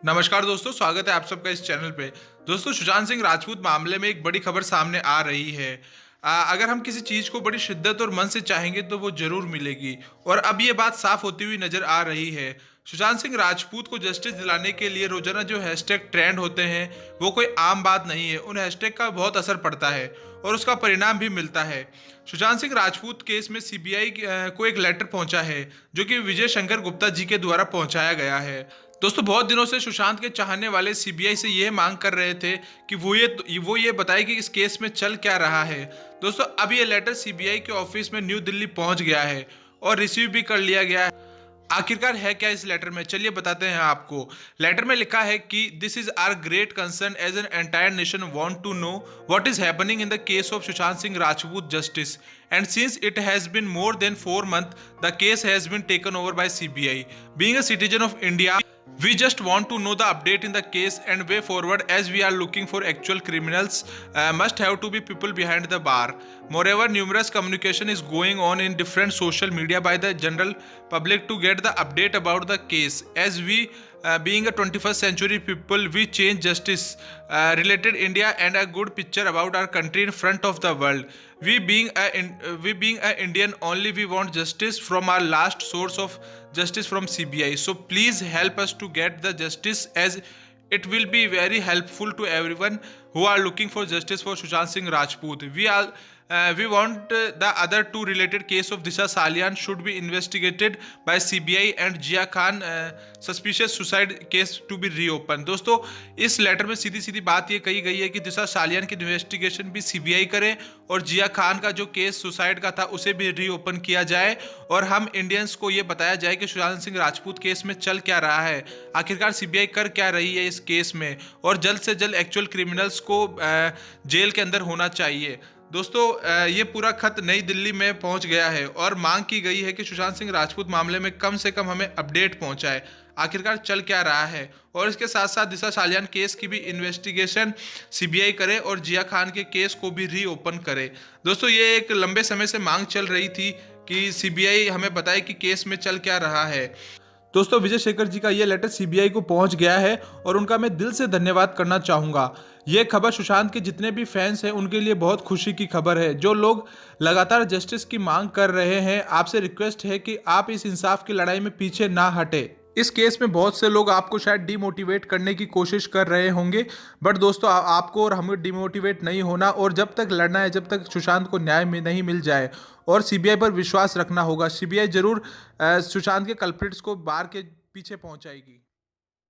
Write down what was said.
नमस्कार दोस्तों, स्वागत है आप सबका इस चैनल पे। दोस्तों, सुशांत सिंह राजपूत मामले में एक बड़ी खबर सामने आ रही है। अगर हम किसी चीज़ को बड़ी शिद्दत और मन से चाहेंगे तो वो ज़रूर मिलेगी। और अब ये बात साफ होती हुई नज़र आ रही है। सुशांत सिंह राजपूत को जस्टिस दिलाने के लिए रोजाना जो हैशटैग ट्रेंड होते हैं, वो कोई आम बात नहीं है। उन हैशटैग का बहुत असर पड़ता है और उसका परिणाम भी मिलता है। सुशांत सिंह राजपूत केस में सीबीआई को एक लेटर पहुंचा है, जो कि विजय शंकर गुप्ता जी के द्वारा पहुंचाया गया है। दोस्तों, बहुत दिनों से सुशांत के चाहने वाले सीबीआई से यह मांग कर रहे थे कि वो ये बताए कि इस केस में चल क्या रहा है। दोस्तों, अब ये लेटर सीबीआई के ऑफिस में न्यू दिल्ली पहुंच गया है और रिसीव भी कर लिया गया है। आखिरकार है क्या इस लेटर में, चलिए बताते हैं आपको। लेटर में लिखा है कि this is our great concern as an entire nation want to know what is happening in the case of Sushant Singh Rajput justice, and since it has been more than 4 months, the case has been taken over by CBI. Being a citizen of India, we just want to know the update in the case and way forward, as we are looking for actual criminals. Must have to be people behind the bar. Moreover, numerous communication is going on in different social media by the general public to get the update about the case. As we being a 21st century people, we change justice related India and a good picture about our country in front of the world. We being a Indian only, we want justice from our last source of justice from CBI. So please help us to get the justice, as it will be very helpful to everyone who are looking for justice for Sushant Singh Rajput. We want the other two related case of Disha Salian should be investigated by CBI and Jia Khan suspicious suicide case to be reopened. दोस्तों, इस letter में सीधी सीधी बात ये कही गई है कि दिशा सालियान की इन्वेस्टिगेशन भी सीबीआई करे और जिया खान का जो केस सुसाइड का था उसे भी रीओपन किया जाए, और हम इंडियंस को ये बताया जाए कि सुशांत सिंह राजपूत केस में चल क्या रहा है, आखिरकार सीबीआई कर क्या रही है इस केस में, और जल्द से जल्द एक्चुअल क्रिमिनल्स को जेल के अंदर होना चाहिए। दोस्तों, ये पूरा खत नई दिल्ली में पहुंच गया है और मांग की गई है कि सुशांत सिंह राजपूत मामले में कम से कम हमें अपडेट पहुंचाए, आखिरकार चल क्या रहा है। और इसके साथ साथ दिशा सालियान केस की भी इन्वेस्टिगेशन सीबीआई करे और जिया खान के केस को भी रीओपन करे। दोस्तों, ये एक लंबे समय से मांग चल रही थी कि सीबीआई हमें बताए कि केस में चल क्या रहा है। दोस्तों, विजय शेखर जी का ये लेटर सीबीआई को पहुंच गया है और उनका मैं दिल से धन्यवाद करना चाहूँगा। ये खबर सुशांत के जितने भी फैंस हैं उनके लिए बहुत खुशी की खबर है। जो लोग लगातार जस्टिस की मांग कर रहे हैं, आपसे रिक्वेस्ट है कि आप इस इंसाफ की लड़ाई में पीछे ना हटे। इस केस में बहुत से लोग आपको शायद डिमोटिवेट करने की कोशिश कर रहे होंगे, बट दोस्तों, आपको और हमें डिमोटिवेट नहीं होना और जब तक लड़ना है, जब तक सुशांत को न्याय में नहीं मिल जाए, और सीबीआई पर विश्वास रखना होगा। सीबीआई जरूर सुशांत के कल्प्रिट्स को बार के पीछे पहुंचाएगी।